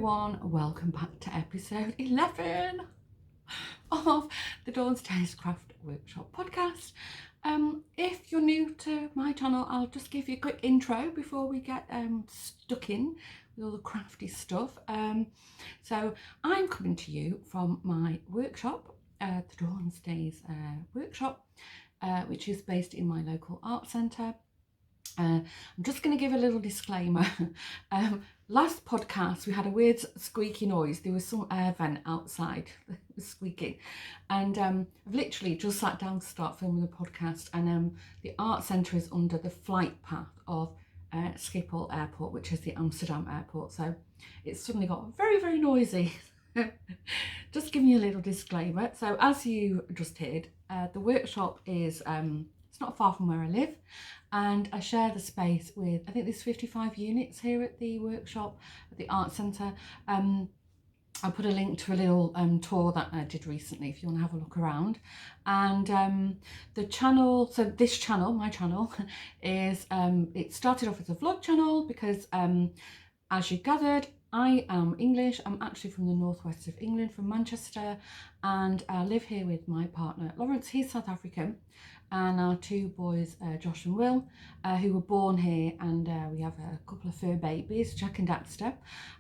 everyone, welcome back to episode 11 of the Dawn's Days Craft Workshop podcast. If you're new to my channel, I'll just give you a quick intro before we get stuck in with all the crafty stuff. So I'm coming to you from my workshop, the Dawn's Days workshop, which is based in my local art centre. I'm just going to give a little disclaimer. Last podcast we had a weird squeaky noise. There was some air vent outside that was squeaking, and I've literally just sat down to start filming the podcast, and the art centre is under the flight path of Schiphol Airport, which is the Amsterdam airport, so it's suddenly got very, very noisy. Just giving you a little disclaimer. So as you just heard, the workshop is it's not far from where I live, and I share the space with, I think there's 55 units here at the workshop at the art centre. I'll put a link to a little tour that I did recently if you want to have a look around. And the channel, so this channel, my channel, is it started off as a vlog channel because as you gathered, I am English. I'm actually from the northwest of England, from Manchester, and I live here with my partner Lawrence. He's South African, and our two boys, Josh and Will, who were born here, and we have a couple of fur babies, Jack and Daxter.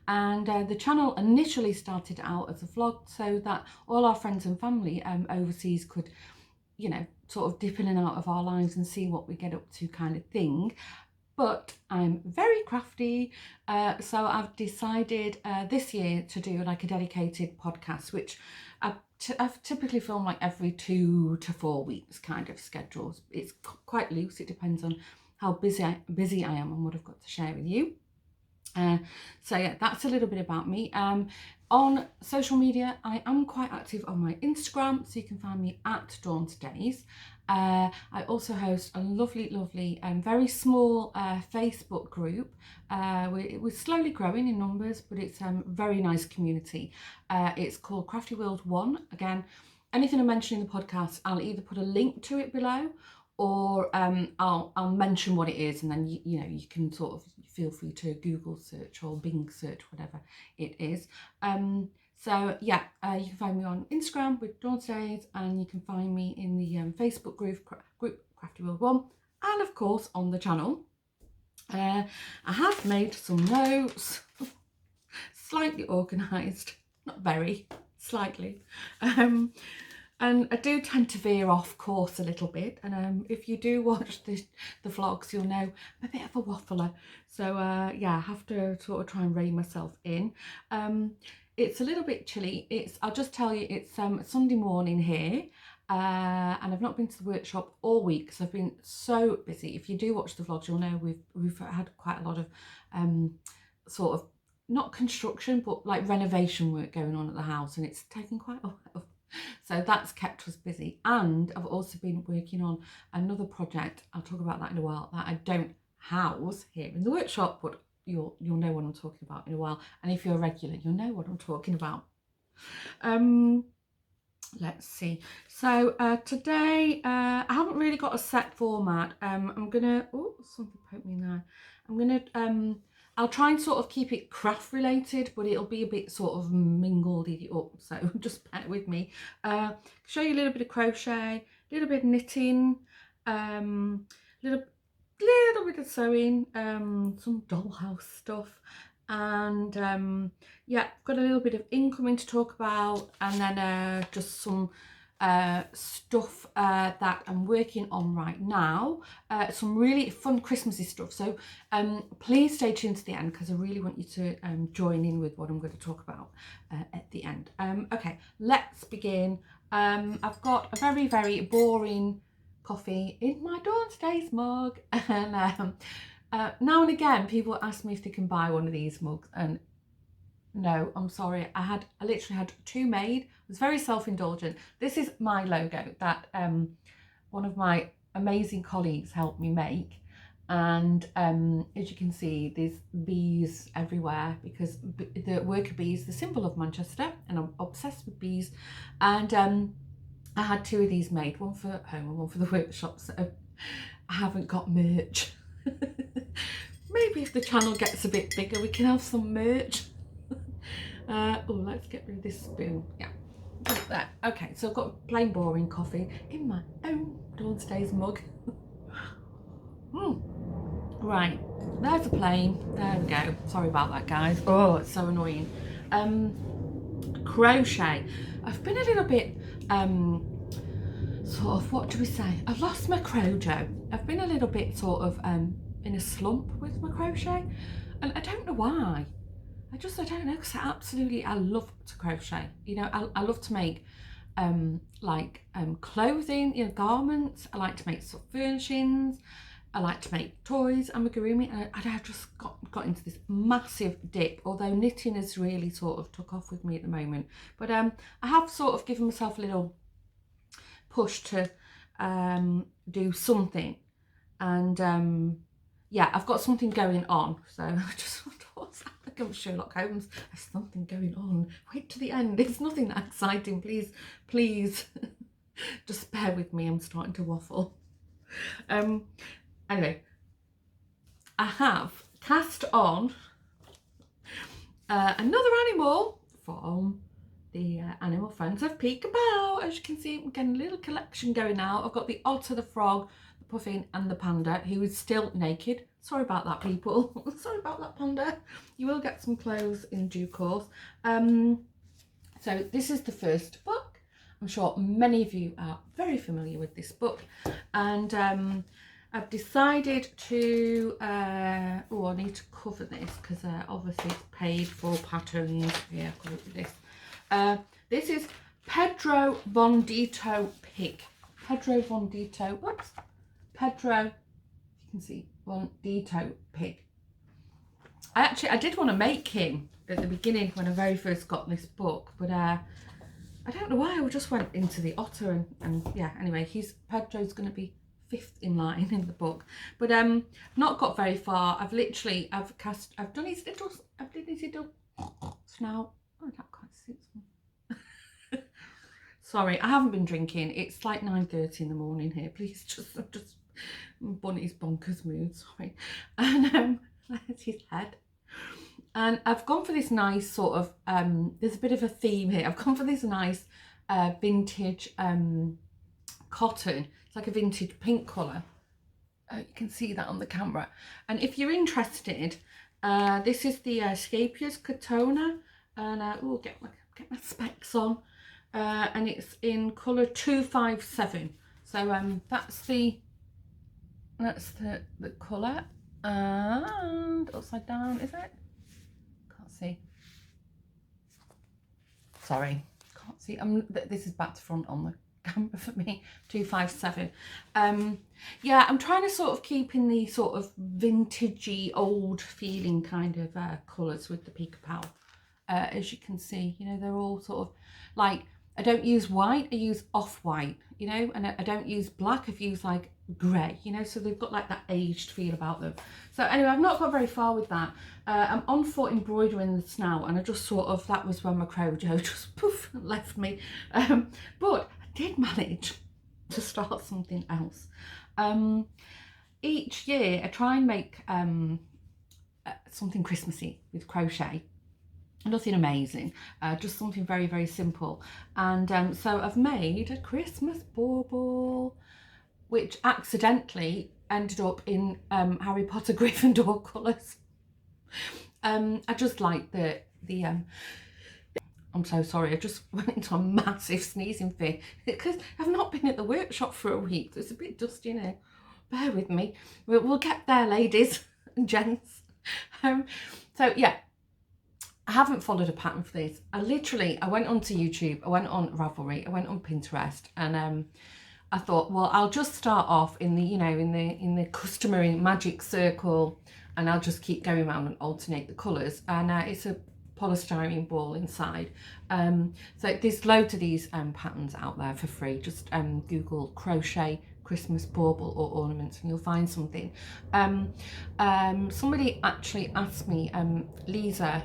And the channel initially started out as a vlog so that all our friends and family overseas could, you know, sort of dip in and out of our lives and see what we get up to, kind of thing. But I'm very crafty, so I've decided this year to do like a dedicated podcast, which I've typically filmed like every 2 to 4 weeks kind of schedules. It's quite loose. It depends on how busy I am and what I've got to share with you. So yeah, that's a little bit about me. On social media, I am quite active on my Instagram, so you can find me at Dawn's Days. I also host a lovely, very small Facebook group. We're slowly growing in numbers, but it's a very nice community. It's called Crafty World 1. Again, anything I mention in the podcast, I'll either put a link to it below, or I'll mention what it is, and then you know, you can sort of feel free to Google search or Bing search, whatever it is. So yeah, you can find me on Instagram with Dawn's Days, and you can find me in the Facebook group Crafty World 1, and of course on the channel. I have made some notes, slightly organised, not very, slightly. And I do tend to veer off course a little bit, and if you do watch the vlogs, you'll know I'm a bit of a waffler. So yeah, I have to sort of try and rein myself in. It's a little bit chilly. I'll just tell you, it's Sunday morning here, and I've not been to the workshop all week because I've been so busy. If you do watch the vlogs, you'll know we've had quite a lot of sort of, not construction, but like renovation work going on at the house, and it's taken quite a while. So that's kept us busy, and I've also been working on another project. I'll talk about that in a while, that I don't house here in the workshop, but you'll know what I'm talking about in a while, and if you're a regular, you'll know what I'm talking about. Let's see. So today I haven't really got a set format. I'm gonna, oh, something poked me now. I'm gonna I'll try and sort of keep it craft related, but it'll be a bit sort of mingled up, so just bear with me. Show you a little bit of crochet, a little bit of knitting, little bit of sewing, some dollhouse stuff, and yeah, got a little bit of incoming to talk about, and then just some stuff that I'm working on right now, some really fun Christmassy stuff. So please stay tuned to the end, because I really want you to join in with what I'm going to talk about at the end. Okay, let's begin. I've got a very, very boring coffee in my Dawn's Days mug, and now and again people ask me if they can buy one of these mugs, and no, I'm sorry, I literally had 2 made. I was very self-indulgent. This is my logo that one of my amazing colleagues helped me make, and as you can see, there's bees everywhere, because the worker bees, the symbol of Manchester, and I'm obsessed with bees. And I had 2 of these made, one for home and one for the workshop, so I haven't got merch. Maybe if the channel gets a bit bigger, we can have some merch. Oh, let's get rid of this spoon. Yeah. There. Okay, so I've got plain boring coffee in my own Dawnstays mug. Right, there's a plane. There we go. Sorry about that, guys. Oh, it's so annoying. Crochet. I've been a little bit sort of, what do we say? I've lost my crojo. I've been a little bit sort of in a slump with my crochet, and I don't know why. I don't know, because I love to crochet. You know, I love to make clothing, you know, garments. I like to make sort of furnishings. I like to make toys, amigurumi, and I've just got into this massive dip, although knitting has really sort of took off with me at the moment. But I have sort of given myself a little push to do something, and yeah, I've got something going on, so I just thought, I think I'm Sherlock Holmes, there's something going on, wait to the end, it's nothing that exciting, please just bear with me, I'm starting to waffle. Anyway, I have cast on another animal from the Animal Friends of Peekaboo. As you can see, I'm getting a little collection going now. I've got the otter, the frog, the puffin and the panda, who is still naked. Sorry about that, people. Sorry about that, panda. You will get some clothes in due course. So this is the first book. I'm sure many of you are very familiar with this book, and I've decided to, I need to cover this because obviously it's paid for patterns. Yeah, I've got this. This is Pedro Bondito Pig. Pedro Bondito, whoops. Pedro, you can see, Bondito Pig. I did want to make him at the beginning when I very first got this book, but I don't know why, I just went into the otter and yeah, anyway, Pedro's going to be 5th in line in the book, but not got very far. I've done his little snout. Oh, that quite suits me. Sorry, I haven't been drinking. It's like 9:30 in the morning here. Please, just Bunny's bonkers mood. Sorry, and there's his head. And I've gone for this nice sort of there's a bit of a theme here. I've gone for this nice vintage cotton. It's like a vintage pink colour. You can see that on the camera. And if you're interested, this is the Scapia's Katona, and oh, get my specs on, and it's in colour 257. So that's the colour, and upside down, is it? Can't see. Sorry, can't see. This is back to front on the camera for me. 257. Yeah, I'm trying to sort of keep in the sort of vintagey, old feeling kind of colours with the Peekaboo. As you can see, you know, they're all sort of like, I don't use white, I use off-white, you know, and I don't use black, I've used like grey, you know, so they've got like that aged feel about them. So anyway, I've not got very far with that. I'm on for embroidering the snout, and I just sort of, that was when my crojo just poof left me. But I did manage to start something else. Each year I try and make something Christmassy with crochet. Nothing amazing, just something very, very simple. And so I've made a Christmas bauble, which accidentally ended up in Harry Potter Gryffindor colours. I just like the I'm so sorry, I just went into a massive sneezing fit because I've not been at the workshop for a week. It's a bit dusty in here. Bear with me. We'll get there, ladies and gents. So yeah, I haven't followed a pattern for this. I went onto YouTube, I went on Ravelry, I went on Pinterest, and I thought, well, I'll just start off in the, you know, in the customary magic circle, and I'll just keep going around and alternate the colours. And it's a polystyrene ball inside. So there's loads of these patterns out there for free. Just Google crochet Christmas bauble or ornaments and you'll find something. Somebody actually asked me, Lisa,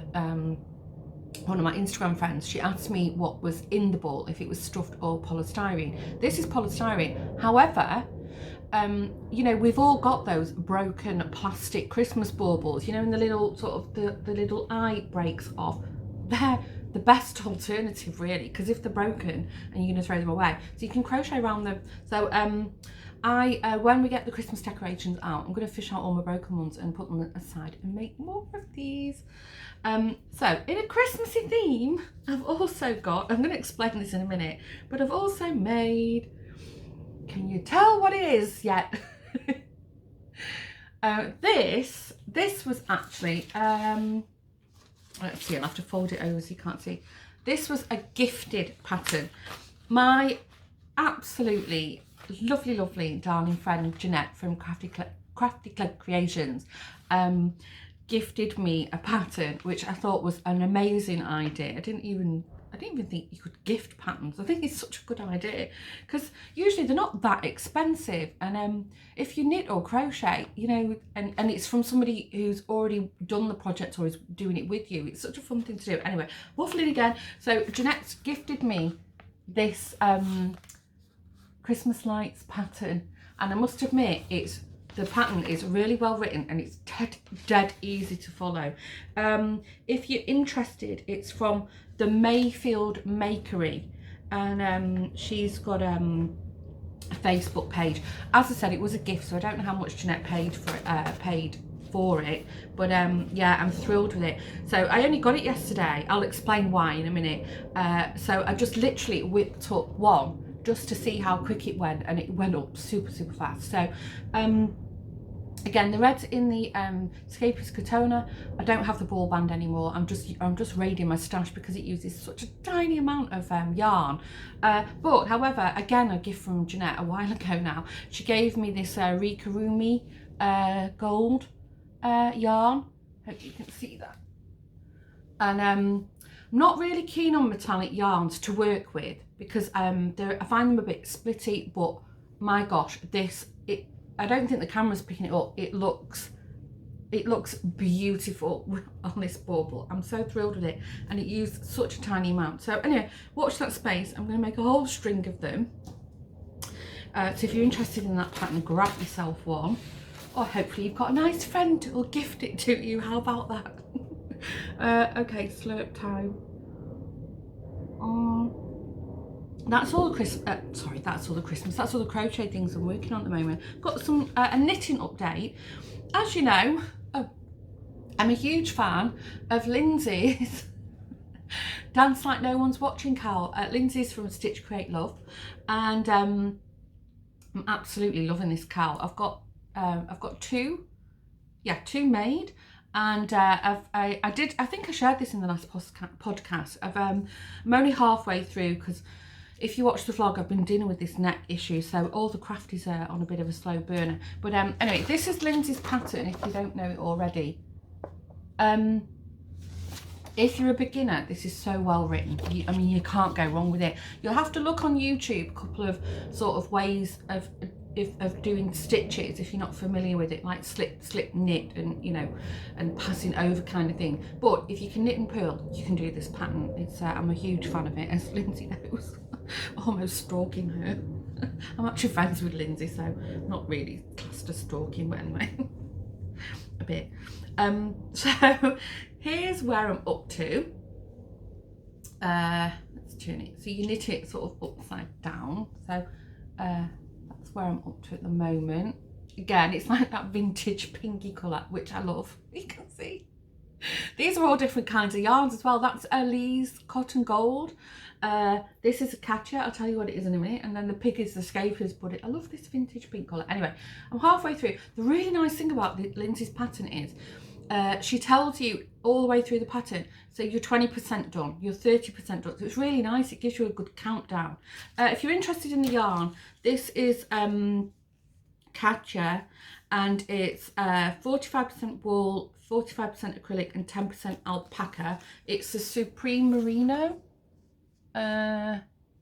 one of my Instagram friends, she asked me what was in the ball, if it was stuffed or polystyrene. This is polystyrene. However, you know, we've all got those broken plastic Christmas baubles, you know, and the little sort of the little eye breaks off. They're the best alternative really, because if they're broken and you're going to throw them away, so you can crochet around them. So when we get the Christmas decorations out, I'm going to fish out all my broken ones and put them aside and make more of these. So in a Christmassy theme, I've also got, I'm going to explain this in a minute, but I've also made, can you tell what it is yet? This was actually, let's see, I'll have to fold it over so you can't see. This was a gifted pattern. My absolutely lovely darling friend Jeanette from Crafty Creations gifted me a pattern which I thought was an amazing idea. I didn't even think you could gift patterns. I think it's such a good idea because usually they're not that expensive, and if you knit or crochet, you know, and it's from somebody who's already done the project or is doing it with you, it's such a fun thing to do. Anyway, waffling again. So Jeanette's gifted me this Christmas lights pattern, and I must admit the pattern is really well written and it's dead easy to follow. If you're interested, it's from the Mayfield Makery, and she's got a Facebook page. As I said, it was a gift, so I don't know how much Jeanette paid for it, but yeah, I'm thrilled with it. So I only got it yesterday. I'll explain why in a minute. So I just literally whipped up one just to see how quick it went, and it went up super fast. So again, the red's in the Escapist Katona. I don't have the ball band anymore. I'm just raiding my stash because it uses such a tiny amount of yarn. But however, again, a gift from Jeanette a while ago now. She gave me this Rikarumi gold yarn. Hope you can see that. And I'm not really keen on metallic yarns to work with because I find them a bit splitty, but my gosh, I don't think the camera's picking it up. It looks beautiful on this bauble. I'm so thrilled with it, and it used such a tiny amount. So anyway, watch that space. I'm going to make a whole string of them. So if you're interested in that pattern, grab yourself one, or hopefully you've got a nice friend who will gift it to you. How about that? Okay, slurp time. That's all the that's all the crochet things I'm working on at the moment. Got some a knitting update. As you know, I'm a huge fan of Lindsay's Dance Like No One's Watching cowl. Lindsay's from Stitch Create Love, and I'm absolutely loving this cowl. I've got two made, and I think I shared this in the last podcast. I'm only halfway through because if you watch the vlog, I've been dealing with this neck issue, so all the crafties are on a bit of a slow burner. But anyway, this is Lindsay's pattern, if you don't know it already. If you're a beginner, this is so well written. I mean, you can't go wrong with it. You'll have to look on YouTube a couple of sort of ways of doing stitches if you're not familiar with it, like slip, knit, and you know, and passing over kind of thing. But if you can knit and purl, you can do this pattern. I'm a huge fan of it, as Lindsay knows. Almost stalking her. I'm actually friends with Lindsay, so not really classed as stalking, but anyway, a bit. So here's where I'm up to. Let's turn it. So you knit it sort of upside down. So that's where I'm up to at the moment. Again, it's like that vintage pinky colour, which I love. You can see. These are all different kinds of yarns as well. That's Lee's Cotton Gold. This is a Katia. I'll tell you what it is in a minute. And then the pig is the Scapers, but I love this vintage pink colour. Anyway, I'm halfway through. The really nice thing about Lindsay's pattern is she tells you all the way through the pattern. So you're 20% done, you're 30% done. So it's really nice. It gives you a good countdown. If you're interested in the yarn, this is Katia, and it's 45% wool, 45% acrylic, and 10% alpaca. It's the Supreme Merino,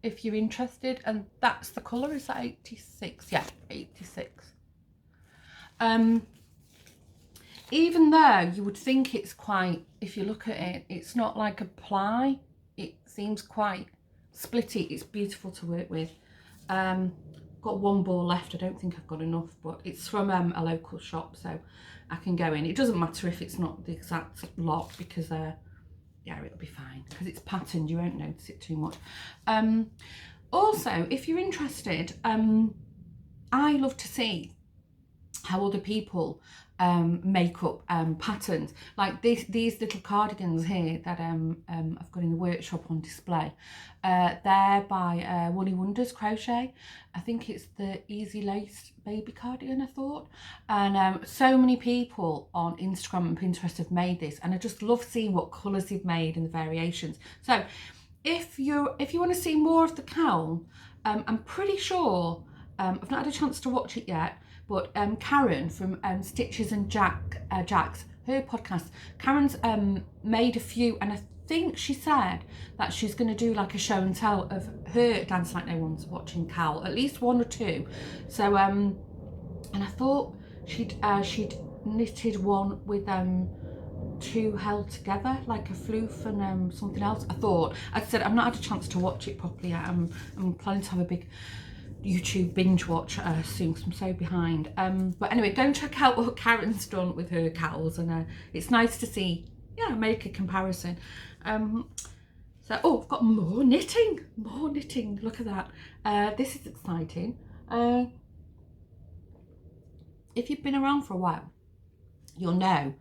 if you're interested, and that's the colour. Is that 86? Yeah, 86. Even though you would think it's quite, if you look at it, it's not like a ply. It seems quite splitty. It's beautiful to work with. Got one ball left. I don't think I've got enough, but it's from a local shop, so I can go in. It doesn't matter if it's not the exact lot because yeah, it'll be fine because it's patterned, you won't notice it too much. Also, if you're interested, I love to see how other people make up patterns, like these little cardigans here that I've got in the workshop on display. They're by Woolly Wonders Crochet. I think it's the Easy Lace baby cardigan, I thought. And so many people on Instagram and Pinterest have made this, and I just love seeing what colours they've made and the variations. So if you want to see more of the cowl, I'm pretty sure, I've not had a chance to watch it yet, but Karen from Stitches and Jacks, her podcast, Karen's made a few, and I think she said that she's going to do like a show and tell of her Dance Like No One's Watching cowl, at least one or two. So and I thought she'd knitted one with two held together, like a floof and something else. I said I've not had a chance to watch it properly yet. I'm planning to have a big YouTube binge watch soon because I'm so behind. But anyway, go and check out what Karen's done with her cowls, and it's nice to see, yeah, make a comparison. So, oh, I've got more knitting, look at that. This is exciting. If you've been around for a while, you'll know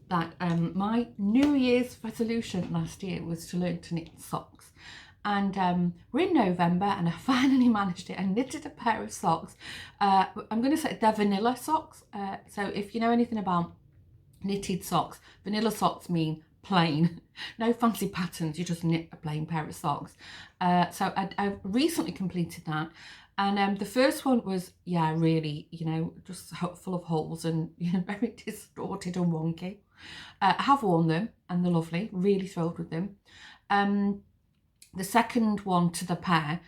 that my New Year's resolution last year was to learn to knit socks. And we're in November and I finally managed it. I knitted a pair of socks. I'm going to say they're vanilla socks. So if you know anything about knitted socks, vanilla socks mean plain. No fancy patterns, you just knit a plain pair of socks. So I recently completed that. And the first one was, yeah, really, you know, just full of holes and, you know, very distorted and wonky. I have worn them and they're lovely, really thrilled with them. The second one to the pair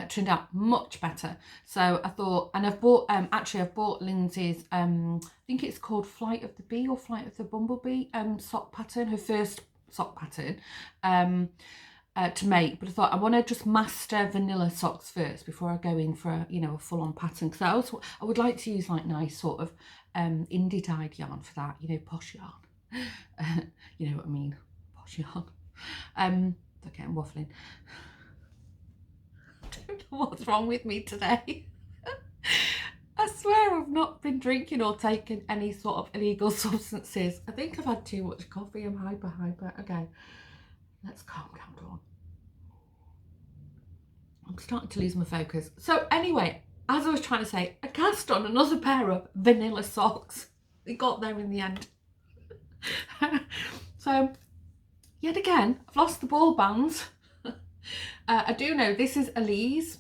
turned out much better. So I thought, and I've bought, actually I've bought Lindsay's, I think it's called Flight of the Bee or Flight of the Bumblebee sock pattern, her first sock pattern to make. But I thought I want to just master vanilla socks first before I go in for a, you know, a full-on pattern. Because I would like to use like nice sort of indie dyed yarn for that, you know, posh yarn. You know what I mean, posh yarn. Okay, I'm waffling. I don't know what's wrong with me today. I swear I've not been drinking or taken any sort of illegal substances. I think I've had too much coffee. I'm hyper. Okay, let's calm down. I'm starting to lose my focus. So anyway, as I was trying to say, I cast on another pair of vanilla socks. We got there in the end. So yet again, I've lost the ball bands. I do know this is Elise,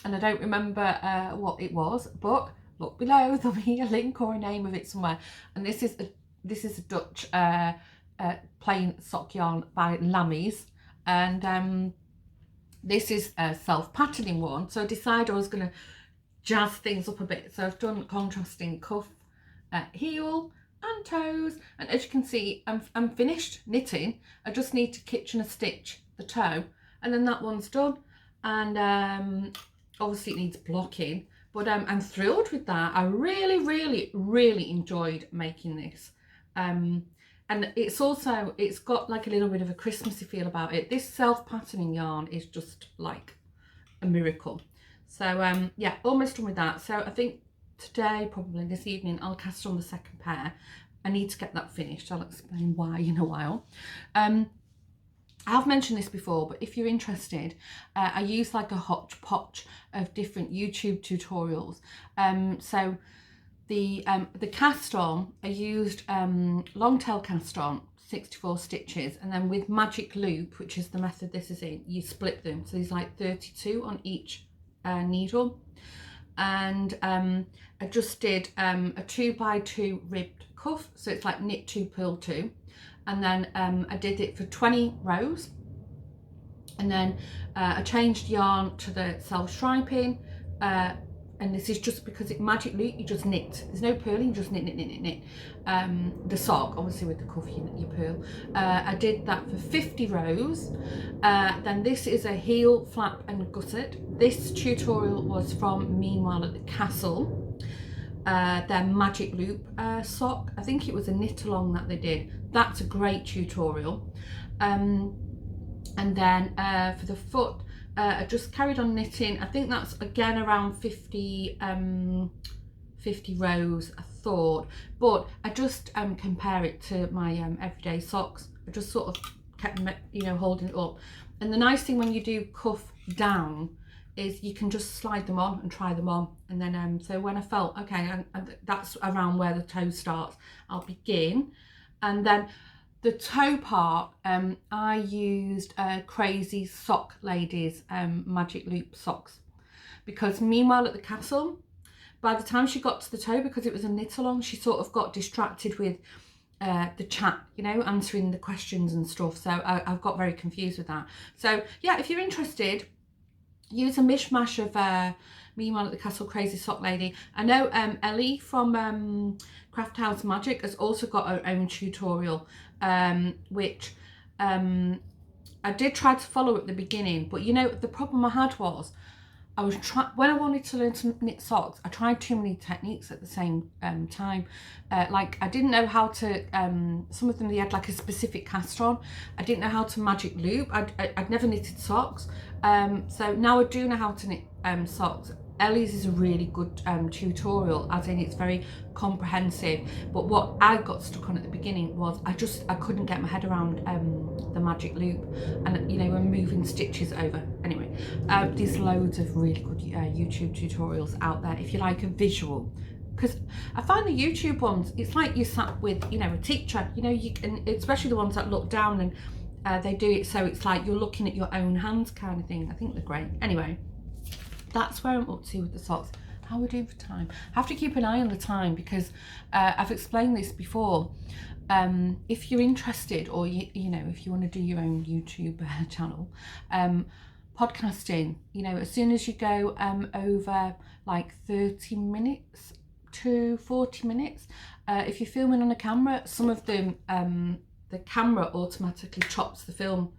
and I don't remember what it was, but look below, there'll be a link or a name of it somewhere. And this is a Dutch plain sock yarn by Lammies, and this is a self-patterning one. So I decided I was going to jazz things up a bit. So I've done contrasting cuff, heel, and toes, and as you can see, I'm finished knitting. I just need to kitchen stitch the toe, and then that one's done. And obviously it needs blocking, but I'm thrilled with that. I really enjoyed making this, and it's got like a little bit of a Christmassy feel about it. This self-patterning yarn is just like a miracle. So yeah, almost done with that. So I think today, probably this evening, I'll cast on the second pair. I need to get that finished. I'll explain why in a while. I have mentioned this before, but if you're interested, I use like a hodgepodge of different YouTube tutorials. So the cast on, I used long tail cast on, 64 stitches, and then with magic loop, which is the method this is in, you split them. So there's like 32 on each needle. And I just did a 2x2 ribbed cuff, so it's like knit 2, purl 2, and then I did it for 20 rows, and then I changed yarn to the self striping, and this is just because it magic loop, you just knit, there's no purling, you just knit. The sock, obviously with the cuff you purl. I did that for 50 rows. Then this is a heel, flap and gusset. This tutorial was from Meanwhile at the Castle. their magic loop sock. I think it was a knit along that they did. That's a great tutorial. And then for the foot, I just carried on knitting. I think that's again around 50 rows, I thought, but I just compare it to my everyday socks. I just sort of kept, you know, holding it up. And the nice thing when you do cuff down is you can just slide them on and try them on. And then so when I felt okay, and that's around where the toe starts, I'll begin. And then the toe part, I used Crazy Sock Lady's magic loop socks, because meanwhile at the castle, by the time she got to the toe, because it was a knit along, she sort of got distracted with the chat, you know, answering the questions and stuff. So I've got very confused with that. So yeah, if you're interested, use a mishmash of Meanwhile at the Castle, Crazy Sock Lady. I know Ellie from Craft House Magic has also got her own tutorial, which I did try to follow at the beginning, but you know, the problem I had was I was when I wanted to learn to knit socks, I tried too many techniques at the same time. Like I didn't know how to, some of them they had like a specific cast on. I didn't know how to magic loop. I'd never knitted socks. So now I do know how to knit socks. Ellie's is a really good tutorial, as in it's very comprehensive. But what I got stuck on at the beginning was I couldn't get my head around the magic loop, and you know, when moving stitches over. Anyway, there's loads of really good YouTube tutorials out there if you like a visual. Because I find the YouTube ones, it's like you sat with, you know, a teacher. You know, you can, especially the ones that look down and they do it so it's like you're looking at your own hands kind of thing. I think they're great. Anyway, that's where I'm up to with the socks. How are we doing for time? I have to keep an eye on the time because I've explained this before. If you're interested, or you know, if you want to do your own YouTube channel, podcasting, you know, as soon as you go over like 30 minutes to 40 minutes, if you're filming on a camera, some of them, the camera automatically chops the film.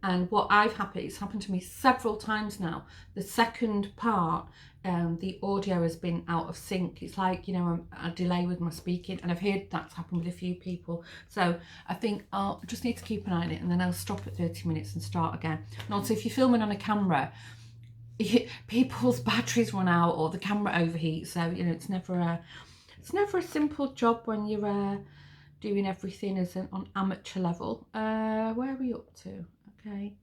And what it's happened to me several times now, the second part, the audio has been out of sync. It's like, you know, a delay with my speaking, and I've heard that's happened with a few people. So I think I'll just need to keep an eye on it, and then I'll stop at 30 minutes and start again. And also, if you're filming on a camera, people's batteries run out or the camera overheats. So, you know, it's never a simple job when you're doing everything on amateur level. Where are we up to? Okay.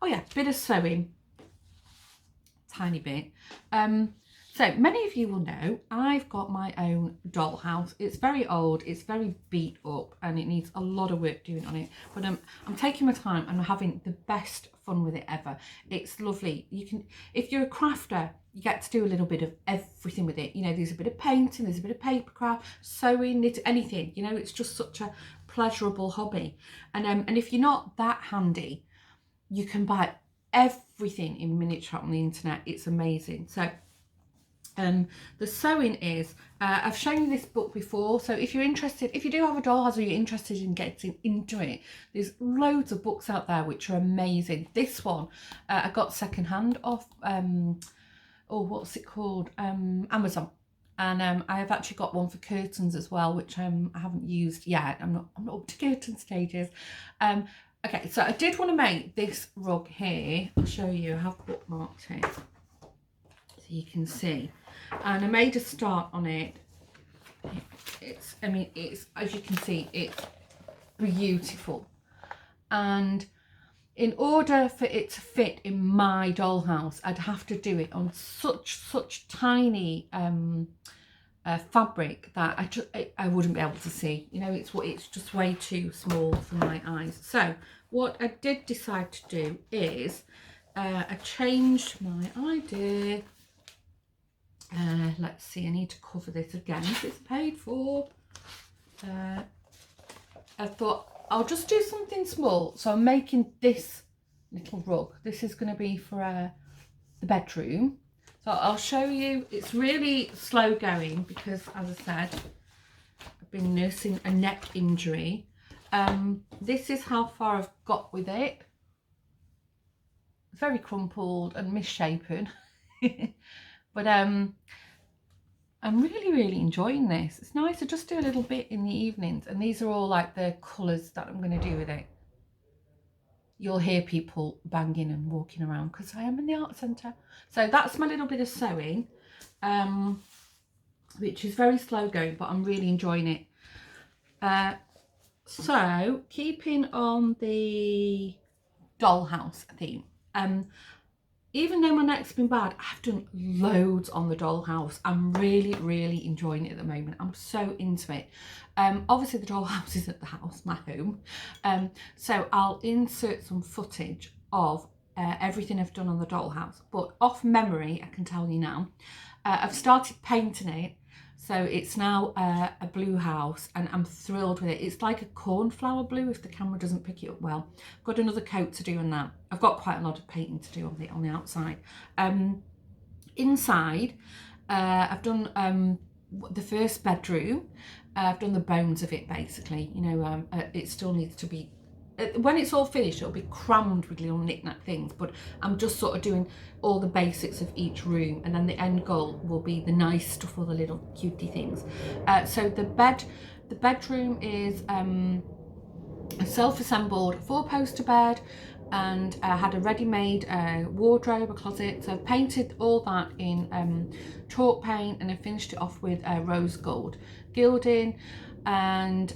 Oh yeah, bit of sewing, tiny bit. So many of you will know I've got my own dollhouse. It's very old, it's very beat up, and it needs a lot of work doing on it. But I'm taking my time and I'm having the best fun with it ever. It's lovely. You can, if you're a crafter, you get to do a little bit of everything with it. You know, there's a bit of painting, there's a bit of paper craft, sewing, knit, anything. You know, it's just such a pleasurable hobby. And if you're not that handy, you can buy everything in miniature on the internet. It's amazing. So the sewing is, I've shown you this book before, so if you're interested, if you do have a dollhouse or you're interested in getting into it, there's loads of books out there which are amazing. This one I got secondhand off what's it called, Amazon. And I have actually got one for curtains as well, which I haven't used yet. I'm not up to curtain stages. Okay, so I did want to make this rug here. I'll show you. I have bookmarked it so you can see. And I made a start on it. It's as you can see, it's beautiful. And in order for it to fit in my dollhouse, I'd have to do it on such tiny fabric that I wouldn't be able to see. You know, it's just way too small for my eyes. So what I did decide to do is I changed my idea. Let's see, I need to cover this again if it's paid for. I thought I'll just do something small. So I'm making this little rug. This is going to be for the bedroom. So I'll show you. It's really slow going because, as I said, I've been nursing a neck injury. This is how far I've got with it. Very crumpled and misshapen. But I'm really enjoying this. It's nice to just do a little bit in the evenings, and these are all like the colours that I'm going to do with it. You'll hear people banging and walking around because I am in the art centre. So that's my little bit of sewing, which is very slow going, but I'm really enjoying it. So keeping on the dollhouse theme, even though my neck's been bad, I've done loads on the dollhouse. I'm really enjoying it at the moment. I'm so into it. Obviously the dollhouse is at the house, my home. So I'll insert some footage of everything I've done on the dollhouse. But off memory, I can tell you now, I've started painting it. So it's now a blue house, and I'm thrilled with it. It's like a cornflower blue if the camera doesn't pick it up well. I've got another coat to do on that. I've got quite a lot of painting to do on the outside. Inside, I've done the first bedroom. I've done the bones of it basically. You know, it still needs to be, when it's all finished, it'll be crammed with little knick-knack things, but I'm just sort of doing all the basics of each room, and then the end goal will be the nice stuff, all the little cutie things. So the bedroom is a self-assembled 4-poster bed, and I had a ready-made wardrobe, a closet. So I painted all that in chalk paint, and I finished it off with rose gold gilding. And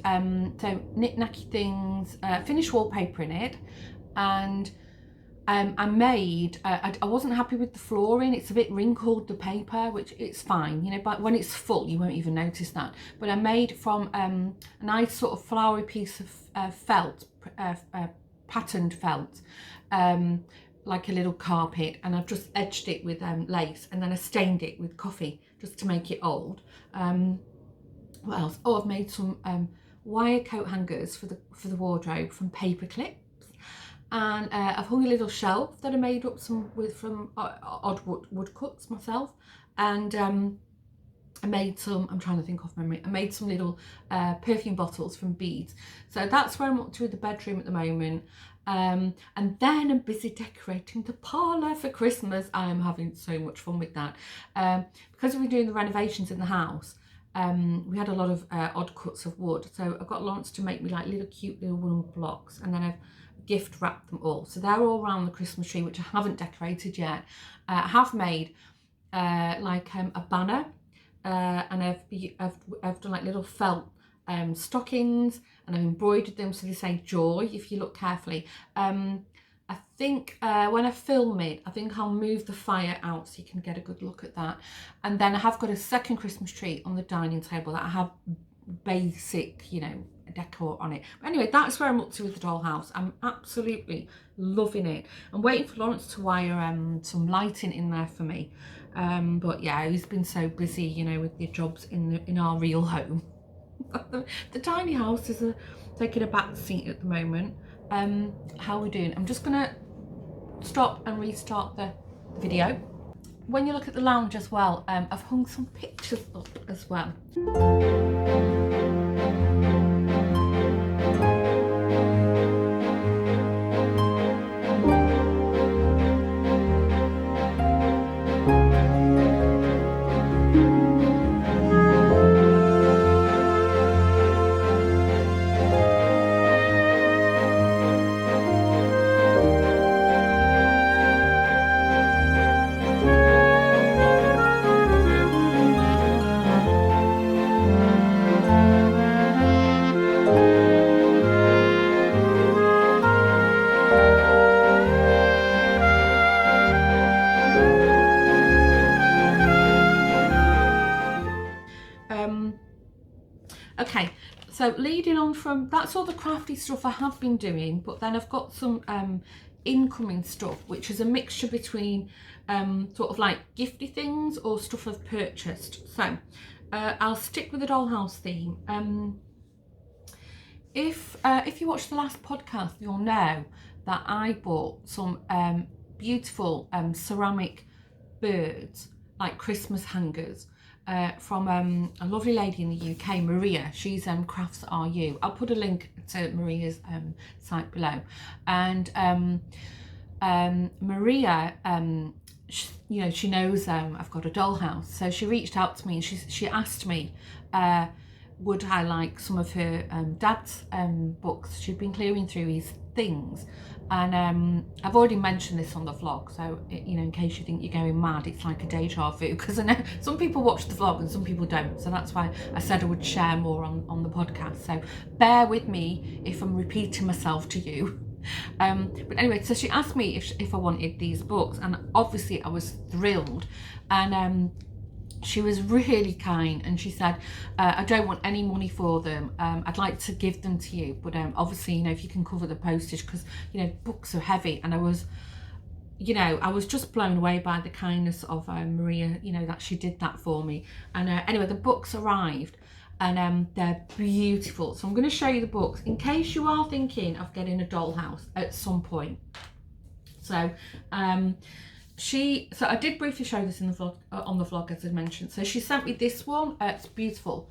so knick-knacky things, finished wallpaper in it, and I made, I wasn't happy with the flooring. It's a bit wrinkled, the paper, which it's fine, you know, but when it's full you won't even notice that. But I made from a nice sort of flowery piece of felt, patterned felt, like a little carpet, and I've just edged it with lace, and then I stained it with coffee just to make it old. What else? Oh, I've made some wire coat hangers for the wardrobe from paper clips, and I've hung a little shelf that I made up from odd wood cuts myself, and I made some, I'm trying to think off memory, I made some little perfume bottles from beads. So that's where I'm up to with the bedroom at the moment. And then I'm busy decorating the parlour for Christmas. I am having so much fun with that. Because we've been doing the renovations in the house, we had a lot of odd cuts of wood. So I got Lawrence to make me like little cute little wooden blocks, and then I've gift wrapped them all. So they're all around the Christmas tree, which I haven't decorated yet. I have made like a banner. And I've done like little felt stockings, and I've embroidered them so they say joy if you look carefully. I think when I film it, I think I'll move the fire out so you can get a good look at that. And then I have got a second Christmas tree on the dining table that I have basic, you know, decor on it. But anyway, that's where I'm up to with the dollhouse. I'm absolutely loving it. I'm waiting for Lawrence to wire some lighting in there for me. But yeah, he's been so busy, you know, with the jobs in our real home. The tiny house is taking a back seat at the moment. How are we doing? I'm just gonna stop and restart the video. When you look at the lounge as well, I've hung some pictures up as well. Okay, so leading on from, that's all the crafty stuff I have been doing, but then I've got some incoming stuff, which is a mixture between sort of like gifty things or stuff I've purchased. So I'll stick with the dollhouse theme. If you watched the last podcast, you'll know that I bought some beautiful ceramic birds, like Christmas hangers, from a lovely lady in the UK, Maria. She's Crafts RU. I'll put a link to Maria's site below. And Maria you know, she knows I've got a dollhouse, so she reached out to me and she asked me would I like some of her dad's books. She'd been clearing through his things, and I've already mentioned this on the vlog, so you know, in case you think you're going mad, it's like a deja vu, because I know some people watch the vlog and some people don't, so that's why I said I would share more on the podcast, so bear with me if I'm repeating myself to you. But anyway, so she asked me if I wanted these books, and obviously I was thrilled, and she was really kind, and she said, I don't want any money for them, I'd like to give them to you, but obviously, you know, if you can cover the postage, because, you know, books are heavy. And I was, you know, I was just blown away by the kindness of Maria, you know, that she did that for me. And anyway, the books arrived, and they're beautiful. So I'm going to show you the books in case you are thinking of getting a dollhouse at some point. So so I did briefly show this in the vlog, on the vlog, as I mentioned. So she sent me this one. It's beautiful,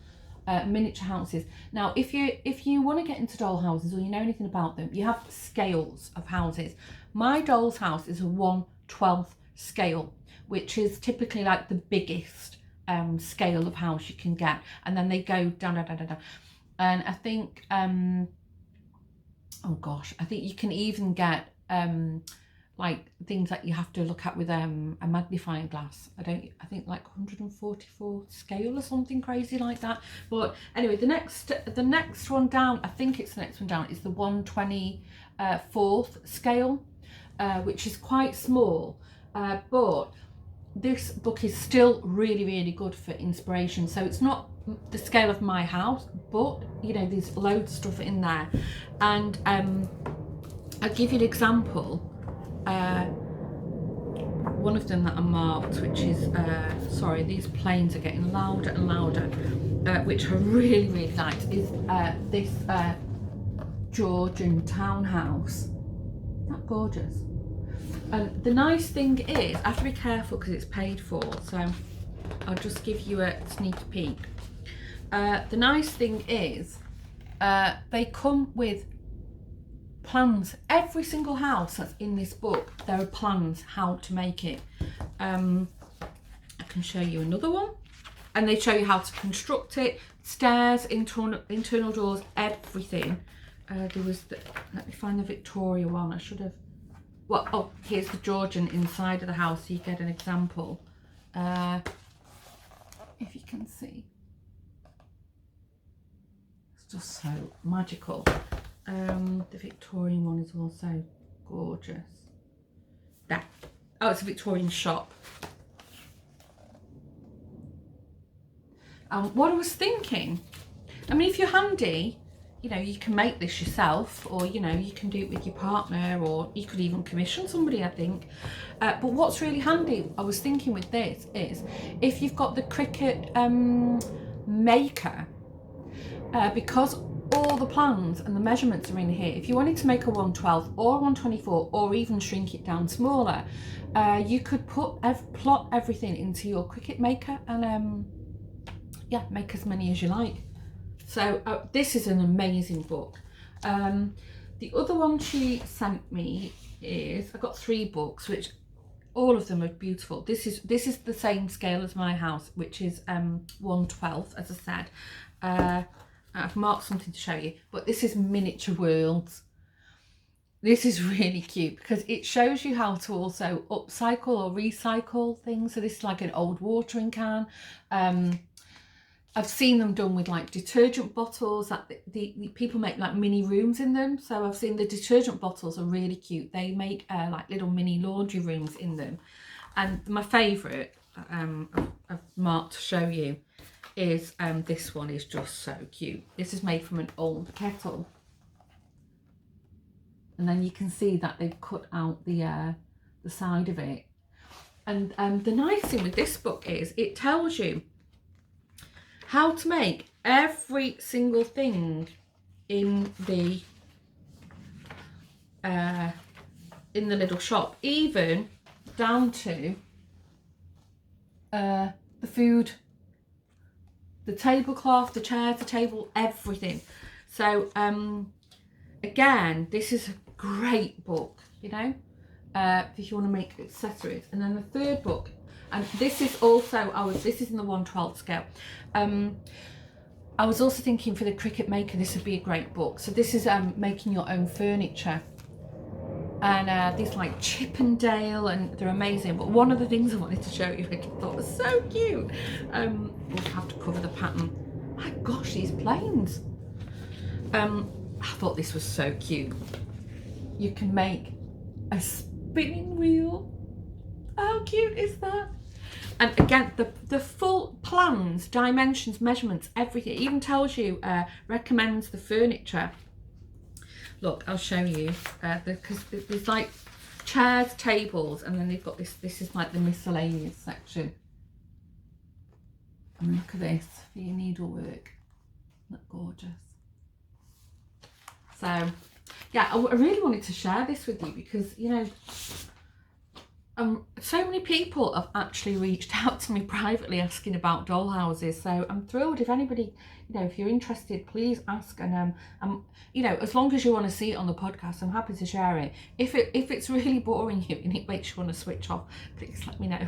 miniature houses. Now, if you want to get into doll houses, or you know anything about them, you have scales of houses. My doll's house is a 1/12 scale, which is typically like the biggest scale of house you can get, and then they go down. And I think oh gosh, I think you can even get like things that you have to look at with a magnifying glass. I think like 144 scale or something crazy like that. But anyway, the next one down, I think it's the next one down, is the 1/24 scale, which is quite small, but this book is still really, really good for inspiration. So it's not the scale of my house, but you know, there's loads of stuff in there. And I'll give you an example. One of them that I marked, which is sorry, these planes are getting louder and louder, which I really, really liked, is this Georgian townhouse. Isn't that gorgeous? And the nice thing is, I have to be careful because it's paid for, so I'll just give you a sneak peek. The nice thing is they come with plans. Every single house that's in this book, there are plans how to make it. I can show you another one, and they show you how to construct it, stairs, internal doors, everything. There was let me find the Victoria one. I should have, well, oh, here's the Georgian inside of the house, so you get an example. If you can see, it's just so magical. The Victorian one is also gorgeous. There. Oh, it's a Victorian shop. What I was thinking, I mean, if you're handy, you know, you can make this yourself, or, you know, you can do it with your partner, or you could even commission somebody, I think. But what's really handy, I was thinking with this, is if you've got the Cricut maker, because all the plans and the measurements are in here. If you wanted to make a 1/12 or 1/24, or even shrink it down smaller, you could plot everything into your Cricut maker, and yeah, make as many as you like. So this is an amazing book. The other one she sent me is, I got 3 books, which all of them are beautiful. This is the same scale as my house, which is 1/12, as I said. I've marked something to show you, but this is Miniature Worlds. This is really cute because it shows you how to also upcycle or recycle things. So this is like an old watering can. I've seen them done with like detergent bottles, that the people make like mini rooms in them. So I've seen the detergent bottles are really cute. They make like little mini laundry rooms in them. And my favourite, I've marked to show you, is this one is just so cute. This is made from an old kettle, and then you can see that they've cut out the side of it. And the nice thing with this book is it tells you how to make every single thing in the little shop, even down to the food, the tablecloth, the chairs, the table, everything. So again, this is a great book, you know. if you want to make accessories. And then the third book, and this is also, this is in the 1/12 scale. I was also thinking for the Cricut maker, this would be a great book. So this is making your own furniture. And these like Chippendale, and they're amazing. But one of the things I wanted to show you, which I thought was so cute, we'll have to cover the pattern. My gosh, these planes. I thought this was so cute. You can make a spinning wheel. How cute is that? And again, the full plans, dimensions, measurements, everything. It even tells you, recommends the furniture. Look, I'll show you, because there's like chairs, tables, and then they've got this is like the miscellaneous section. And look at this for your needlework. Look gorgeous. So, yeah, I really wanted to share this with you because, you know, so many people have actually reached out to me privately asking about dollhouses. So I'm thrilled. If anybody, you know, if you're interested, please ask. And you know, as long as you want to see it on the podcast, I'm happy to share it. If it's really boring you and it makes you want to switch off, please let me know.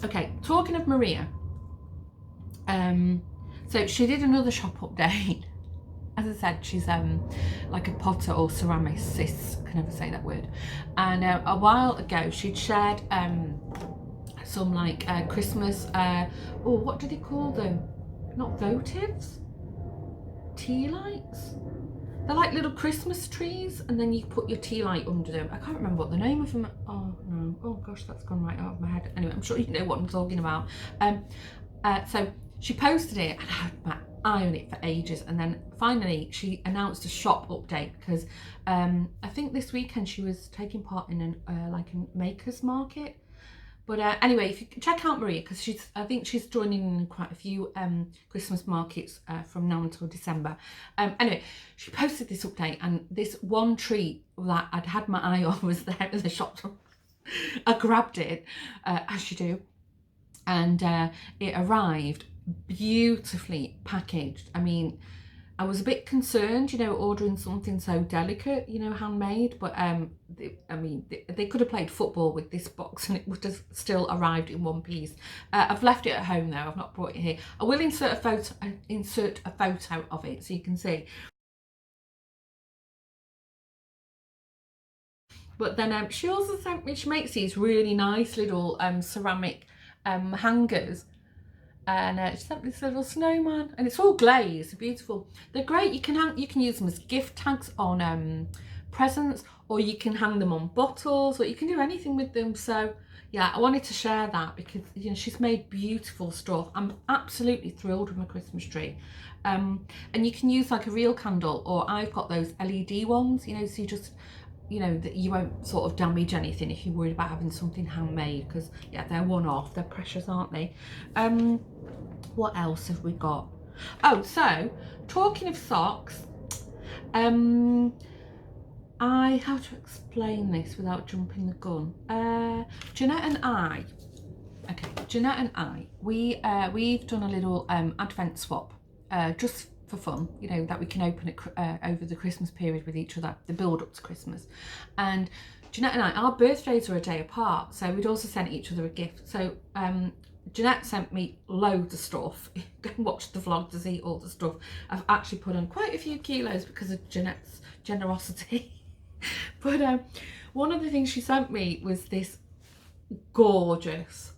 Okay, talking of Maria, so she did another shop update. As I said, she's like a potter or ceramicist, I can never say that word. And a while ago she'd shared some like Christmas, what did he call them? Not votives? Tea lights? They're like little Christmas trees, and then you put your tea light under them. I can't remember what the name of them. Oh no, oh gosh, that's gone right out of my head. Anyway, I'm sure you know what I'm talking about. So she posted it, and I had my eye on it for ages, and then finally she announced a shop update because I think this weekend she was taking part in like a makers market. But anyway, if you check out Maria, because I think she's joining in quite a few Christmas markets from now until December. Anyway, she posted this update, and this one tree that I'd had my eye on was there in the shop. I grabbed it, as you do, and it arrived beautifully packaged. I mean, I was a bit concerned, you know, ordering something so delicate, you know, handmade, but they could have played football with this box and it would have still arrived in one piece. I've left it at home though, I've not brought it here. I will insert a photo of it so you can see. But then she also sent me, she makes these really nice little ceramic hangers. And she sent me this little snowman, and it's all glazed, beautiful. They're great. You can use them as gift tags on presents, or you can hang them on bottles, or you can do anything with them. So yeah, I wanted to share that because, you know, she's made beautiful stuff. I'm absolutely thrilled with my Christmas tree. And you can use like a real candle, or I've got those LED ones, you know, so you just, you know, that you won't sort of damage anything if you're worried about having something handmade, because yeah, they're one-off, they're precious, aren't they? What else have we got? Oh, so talking of socks, how to explain this without jumping the gun? Jeanette and I, we've done a little advent swap, just for fun, you know, that we can open it over the Christmas period with each other, the build up to Christmas. And Jeanette and I, our birthdays are a day apart, so we'd also sent each other a gift. So Jeanette sent me loads of stuff. Go and watch the vlog to see all the stuff. I've actually put on quite a few kilos because of Jeanette's generosity. But one of the things she sent me was this gorgeous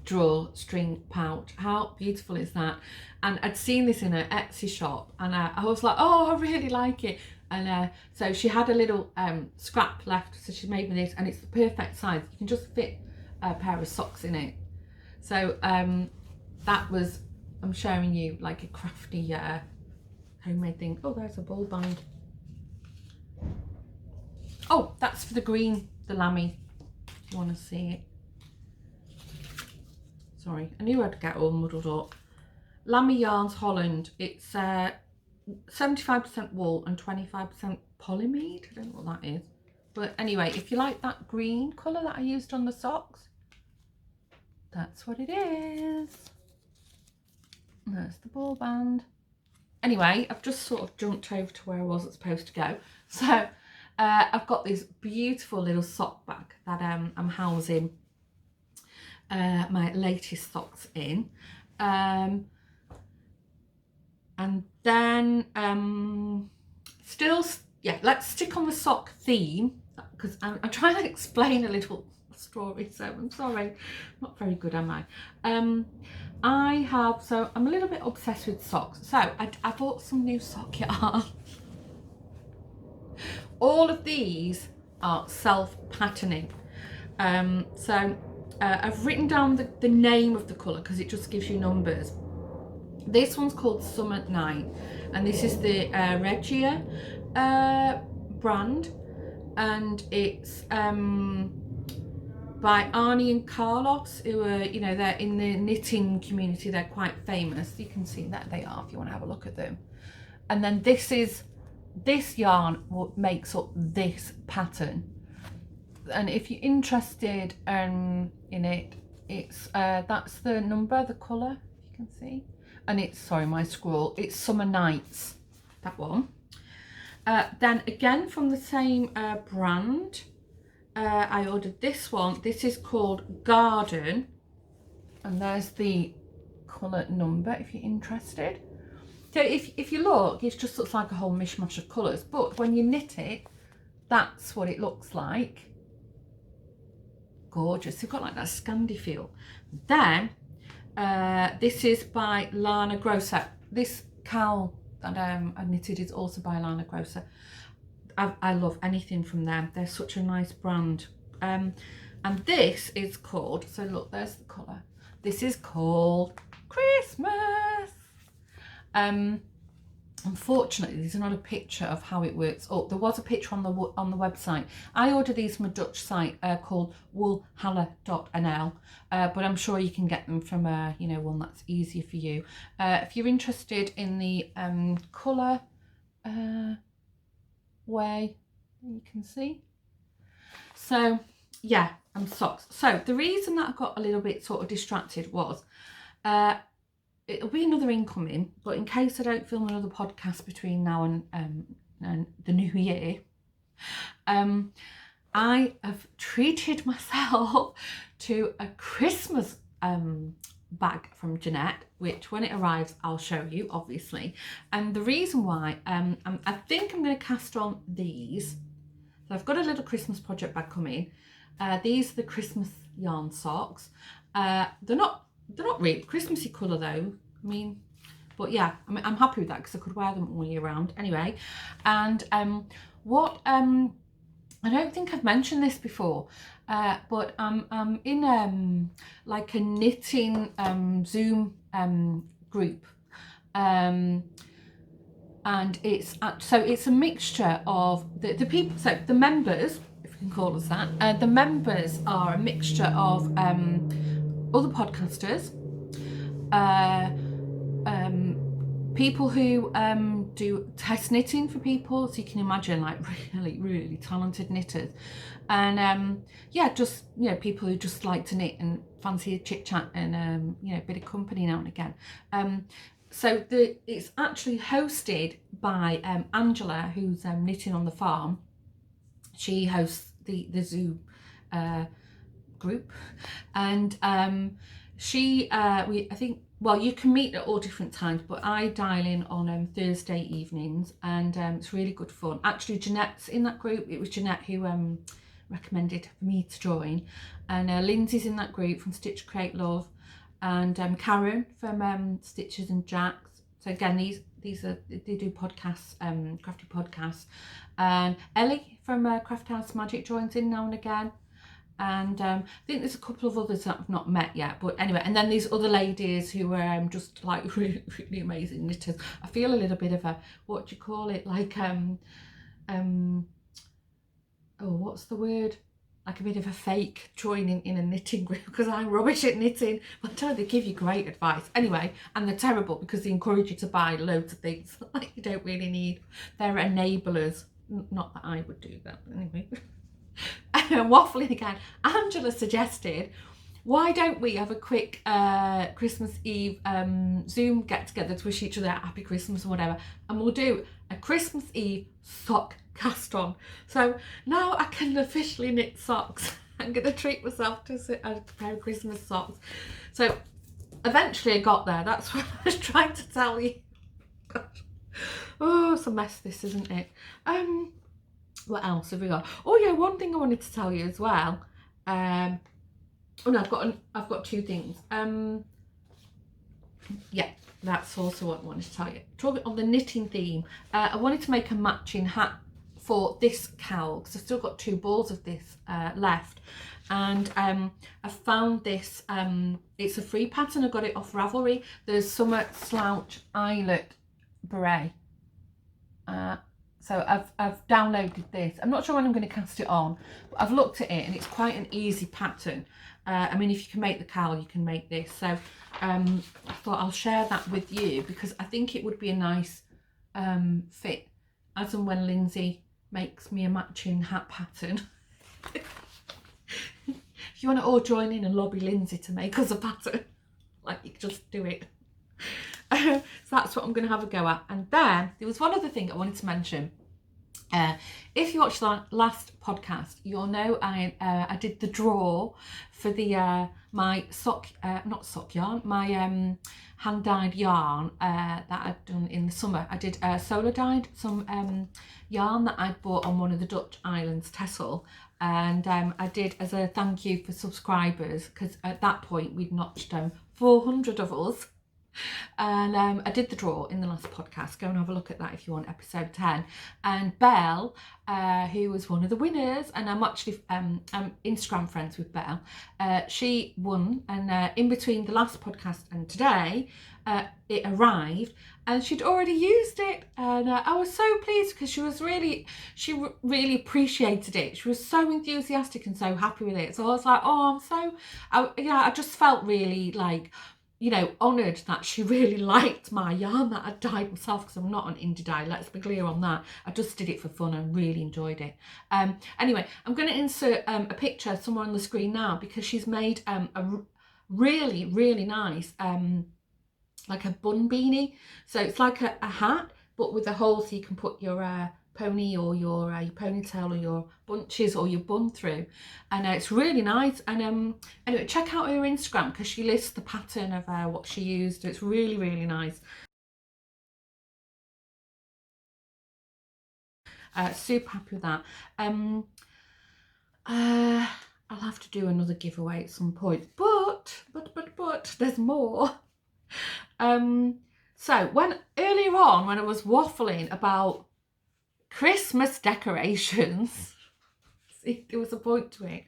drawstring pouch. How beautiful is that? And I'd seen this in her Etsy shop, and I was like, oh, I really like it. And so she had a little scrap left, so she made me this, and it's the perfect size. You can just fit a pair of socks in it. So that was, I'm showing you like a crafty homemade thing. Oh, there's a ball bind. Oh, that's for the green, the lammy, if you want to see it. Sorry, I knew I'd get all muddled up. Lammy Yarns Holland. It's 75% wool and 25% polyamide. I don't know what that is. But anyway, if you like that green colour that I used on the socks, that's what it is. There's the ball band. anyway, I've just sort of jumped over to where I wasn't supposed to go. So I've got this beautiful little sock bag that I'm housing my latest socks in. And then let's stick on the sock theme, because I'm trying to explain a little story, so I'm sorry, not very good, am I? I'm a little bit obsessed with socks, so I bought some new sock yarn. All of these are self-patterning. I've written down the name of the colour because it just gives you numbers. This one's called Summer Night, and this is the Regia brand, and it's by Arne and Carlos, who are, you know, they're in the knitting community, they're quite famous. You can see that they are if you want to have a look at them. And then this yarn makes up this pattern. And if you're interested in it, it's that's the number, the colour, if you can see. And it's, sorry, my scroll, it's Summer Nights, that one. Then again from the same brand, I ordered this one. This is called Garden, and there's the colour number if you're interested. So if you look, it just looks like a whole mishmash of colours, but when you knit it, that's what it looks like. Gorgeous. You've got like that Scandi feel. Then this is by Lana Grossa. This cowl that I knitted is also by Lana Grossa. I love anything from them. They're such a nice brand. And this is called, so look, there's the colour. This is called Christmas. Unfortunately, there's not a picture of how it works. Oh, there was a picture on the website. I ordered these from a Dutch site called woolhaller.nl, but I'm sure you can get them from you know, one that's easier for you. If you're interested in the colour way, you can see. So yeah, and socks. So the reason that I got a little bit sort of distracted was it'll be another incoming, but in case I don't film another podcast between now and the new year, I have treated myself to a Christmas bag from Jeanette, which when it arrives I'll show you, obviously. And the reason why, I think I'm going to cast on these. So I've got a little Christmas project bag coming. These are the Christmas yarn socks. They're not really Christmassy colour though, I mean, but yeah, I'm happy with that because I could wear them all year round anyway. And what I don't think I've mentioned this before, but I'm in like a knitting Zoom group, and it's a mixture of the people. So the members, if we can call us that, the members are a mixture of other podcasters, people who do test knitting for people, so you can imagine like really talented knitters, and yeah, just, you know, people who just like to knit and fancy a chit chat and you know, a bit of company now and again. So it's actually hosted by Angela, who's knitting on the farm. She hosts the Zoom group, and I think, well, you can meet at all different times, but I dial in on Thursday evenings, and it's really good fun. Actually, Jeanette's in that group. It was Jeanette who recommended for me to join, and Lindsay's in that group from Stitch Create Love, and Karen from Stitches and Jacks. So again, these are, they do podcasts, crafty podcasts, and Ellie from Craft House Magic joins in now and again. And I think there's a couple of others that I've not met yet, but anyway, and then these other ladies who are just like really amazing knitters. I feel a little bit of a, what do you call it, like oh, what's the word, like a bit of a fake joining in a knitting group, because I'm rubbish at knitting. But I tell you, they give you great advice anyway, and they're terrible because they encourage you to buy loads of things like you don't really need. They're enablers. Not that I would do that, but anyway. Waffling again. Angela suggested why don't we have a quick Christmas Eve Zoom get together to wish each other a happy Christmas or whatever, and we'll do a Christmas Eve sock cast on. So now I can officially knit socks. I'm gonna treat myself to a pair of Christmas socks. So eventually I got there. That's what I was trying to tell you. Oh, it's a mess this, isn't it? What else have we got? Oh yeah, one thing I wanted to tell you as well. Oh no, I've got two things. Yeah, that's also what I wanted to tell you. Talking on the knitting theme, I wanted to make a matching hat for this cowl because I've still got 2 balls of this left, and I found this. It's a free pattern. I got it off Ravelry. There's Summer Slouch Eyelet Beret. So I've downloaded this. I'm not sure when I'm going to cast it on, but I've looked at it and it's quite an easy pattern. I mean, if you can make the cowl, you can make this. So I thought I'll share that with you because I think it would be a nice fit as and when Lindsay makes me a matching hat pattern. If you want to all join in and lobby Lindsay to make us a pattern, like, you can just do it. So that's what I'm going to have a go at. And then there was one other thing I wanted to mention. If you watched the last podcast, you'll know I did the draw for the my sock, not sock yarn, my hand dyed yarn that I'd done in the summer. I did solar dyed some yarn that I'd bought on one of the Dutch islands, Texel, and I did as a thank you for subscribers, because at that point we'd notched 400 of us. And I did the draw in the last podcast. Go and have a look at that if you want, episode 10. And Belle, who was one of the winners, and I'm actually I'm Instagram friends with Belle, she won. And in between the last podcast and today, it arrived and she'd already used it, and I was so pleased because she really appreciated it. She was so enthusiastic and so happy with it. So I was like, oh, I just felt really like, you know, honoured that she really liked my yarn that I dyed myself, because I'm not an indie dye, let's be clear on that. I just did it for fun and really enjoyed it. Anyway, I'm going to insert a picture somewhere on the screen now, because she's made a really, really nice, like a bun beanie. So it's like a hat, but with a hole so you can put your pony or your ponytail or your bunches or your bun through, and it's really nice. And anyway, check out her Instagram because she lists the pattern of what she used. It's really, really nice. Super happy with that. I'll have to do another giveaway at some point, but there's more. So earlier on when I was waffling about Christmas decorations, see, there was a point to it.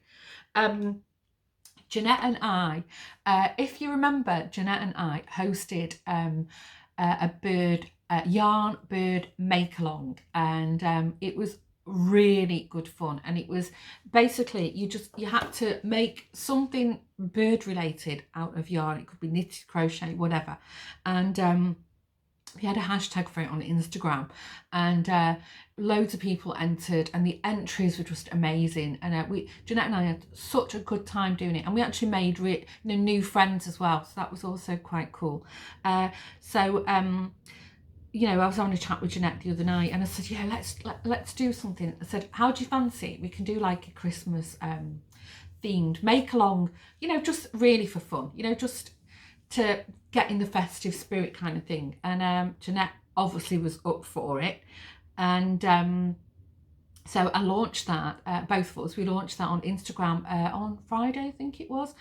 Jeanette and I, if you remember, Jeanette and I hosted a yarn bird make along, and it was really good fun. And it was basically you had to make something bird related out of yarn. It could be knitted, crochet, whatever. And we had a hashtag for it on Instagram, and loads of people entered, and the entries were just amazing. And Jeanette and I had such a good time doing it, and we actually made new friends as well. So that was also quite cool. You know, I was having a chat with Jeanette the other night, and I said, yeah, let's do something. I said, how do you fancy? We can do like a Christmas themed make along, you know, just really for fun, you know, just to get in the festive spirit kind of thing. And Jeanette obviously was up for it, and so I launched that, both of us, we launched that on Instagram on Friday, I think it was.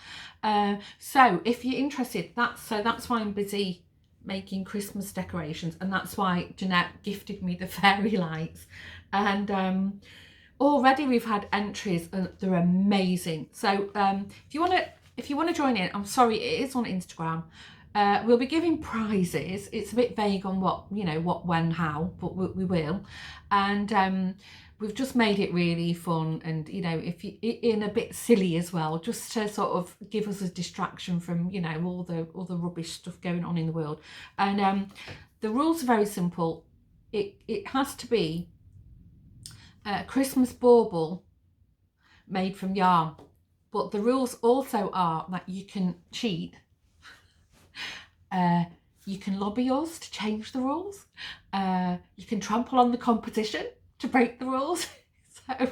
So if you're interested, that's why I'm busy making Christmas decorations, and that's why Jeanette gifted me the fairy lights. And already we've had entries and they're amazing. So if you want to join in, I'm sorry, it is on Instagram. We'll be giving prizes. It's a bit vague on what, when, how, but we will. And we've just made it really fun, and if you in a bit silly as well, just to sort of give us a distraction from all the rubbish stuff going on in the world. And the rules are very simple. It has to be a Christmas bauble made from yarn. But the rules also are that you can cheat. You can lobby us to change the rules. You can trample on the competition to break the rules. So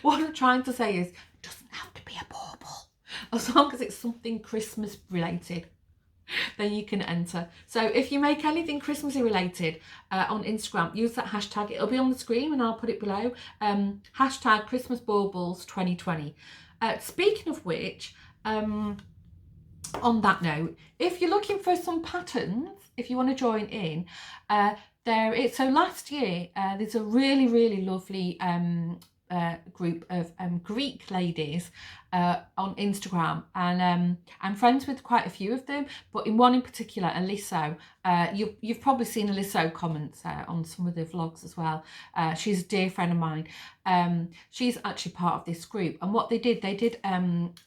what I'm trying to say is, it doesn't have to be a bauble. As long as it's something Christmas related, then you can enter. So if you make anything Christmassy related on Instagram, use that hashtag. It'll be on the screen and I'll put it below. Hashtag Christmas Baubles 2020. Speaking of which, on that note, if you're looking for some patterns, if you want to join in, so last year there's a really lovely group of Greek ladies on Instagram, and I'm friends with quite a few of them, but in one in particular, Aliso. You've probably seen Aliso comments on some of the vlogs as well. She's a dear friend of mine. She's actually part of this group, and what they did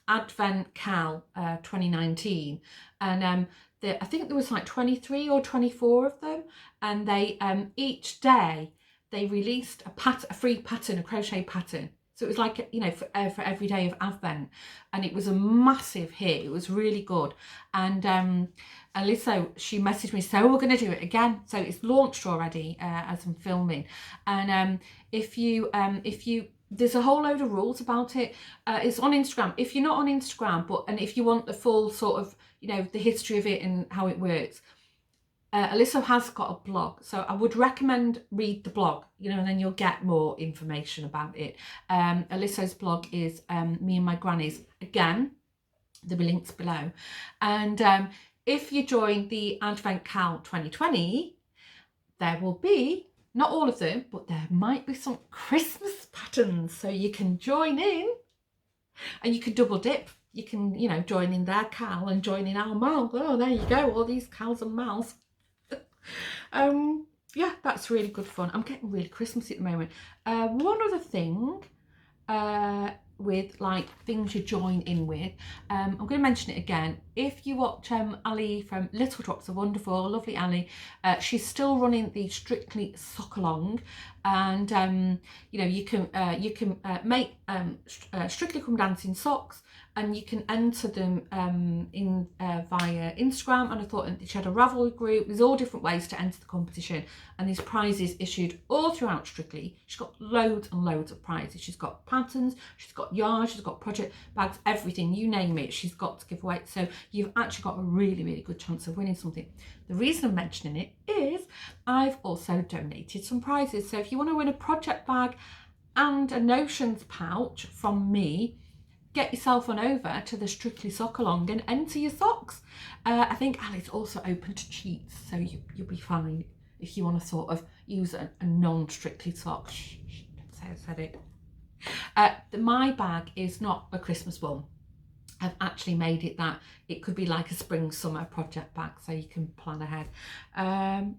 Advent Cowl 2019, and I think there was like 23 or 24 of them, and they each day they released a free pattern, a crochet pattern. So it was like, you know, for every day of Advent, and it was a massive hit. It was really good. And Alyssa, she messaged me, so we're going to do it again. So it's launched already as I'm filming. And if you there's a whole load of rules about it. It's on Instagram. If you're not on Instagram, and if you want the full sort of, you know, the history of it and how it works, Alyssa has got a blog, so I would recommend read the blog, you know, and then you'll get more information about it. Alyssa's blog is Me and My Grannies. Again, there'll be links below. And if you join the Advent Cowl 2020, there will be, not all of them, but there might be some Christmas patterns, so you can join in and you can double dip. You can, you know, join in their cowl and join in our mal. Oh, there you go, all these cows and mals. Yeah, that's really good fun. I'm getting really Christmassy at the moment. One other thing with like things you join in with, I'm going to mention it again. If you watch Ali from Little Drops of Wonderful, lovely Ali, she's still running the Strictly Sock Along, and you know, you can make Strictly Come Dancing socks, and you can enter them in via Instagram. And I thought she had a Ravelry group. There's all different ways to enter the competition, and there's prizes issued all throughout Strictly. She's got loads and loads of prizes. She's got patterns, she's got yarn, she's got project bags, everything, you name it, she's got to give away. So you've actually got a really good chance of winning something. The reason I'm mentioning it is I've also donated some prizes. So if you want to win a project bag and a Notions pouch from me, get yourself on over to the Strictly Sock Along and enter your socks. I think Ali's also open to cheats, so you'll be fine if you want to sort of use a non-Strictly sock. Shh, don't say I said it. My bag is not a Christmas one. I've actually made it that it could be like a spring summer project bag, so you can plan ahead.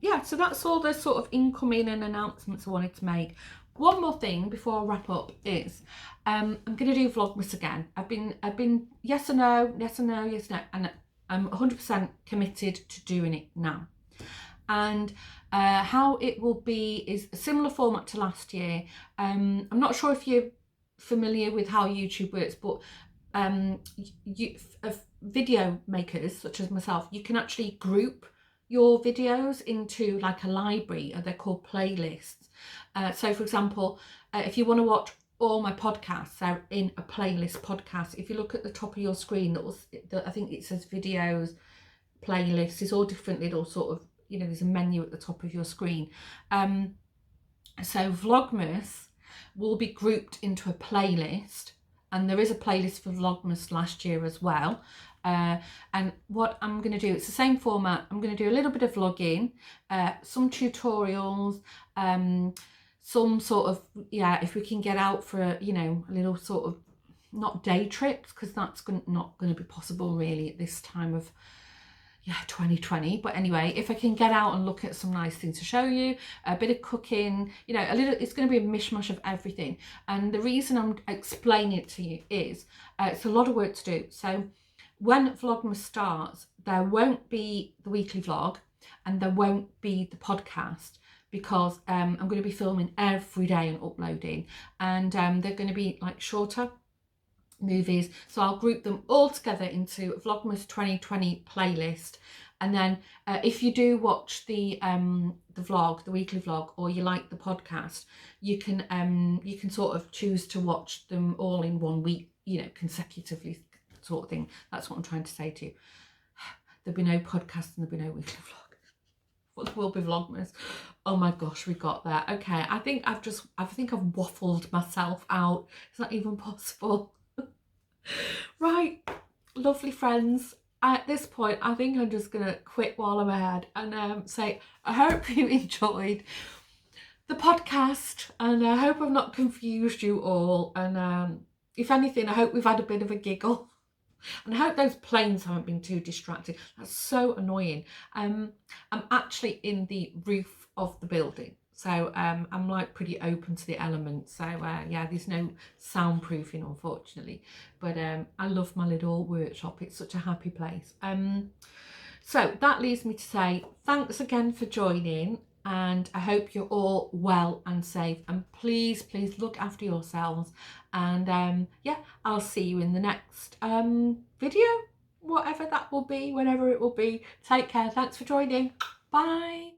Yeah, so that's all the sort of incoming and announcements I wanted to make. One more thing before I wrap up is I'm going to do Vlogmas again. I've been yes or no, yes or no, yes or no, and I'm 100% committed to doing it now. And how it will be is a similar format to last year. I'm not sure if you're familiar with how YouTube works, but video makers such as myself, you can actually group your videos into like a library, or they're called playlists. So for example, if you want to watch all my podcasts, they're in a playlist podcast. If you look at the top of your screen, I think it says videos, playlists. It's all different little sort of, you know, there's a menu at the top of your screen. So Vlogmas will be grouped into a playlist, and there is a playlist for Vlogmas last year as well. And what I'm going to do, it's the same format. I'm going to do a little bit of vlogging, some tutorials, some sort of, yeah, if we can get out for a, you know, a little sort of, not day trips, because that's not going to be possible really at this time of, yeah, 2020. But anyway, if I can get out and look at some nice things to show you, a bit of cooking, you know, it's going to be a mishmash of everything. And the reason I'm explaining it to you is it's a lot of work to do. So when Vlogmas starts, there won't be the weekly vlog and there won't be the podcast, because I'm going to be filming every day and uploading, and they're going to be like shorter. movies. So I'll group them all together into Vlogmas 2020 playlist. And then if you do watch the vlog, the weekly vlog, or you like the podcast, you can sort of choose to watch them all in one week, you know, consecutively, sort of thing. That's what I'm trying to say to you. There'll be no podcast and there'll be no weekly vlog. Well, there will be Vlogmas. Oh my gosh, we got there. Okay, I think I've waffled myself out. It's not even possible. Right, lovely friends. At this point, I think I'm just gonna quit while I'm ahead and say I hope you enjoyed the podcast, and I hope I've not confused you all. And if anything, I hope we've had a bit of a giggle. And I hope those planes haven't been too distracting. That's so annoying. I'm actually in the roof of the building, so I'm like pretty open to the elements. So yeah, there's no soundproofing, unfortunately. But I love my little workshop. It's such a happy place. So that leaves me to say thanks again for joining. And I hope you're all well and safe, and please look after yourselves. And yeah, I'll see you in the next video, whatever that will be, whenever it will be. Take care. Thanks for joining. Bye.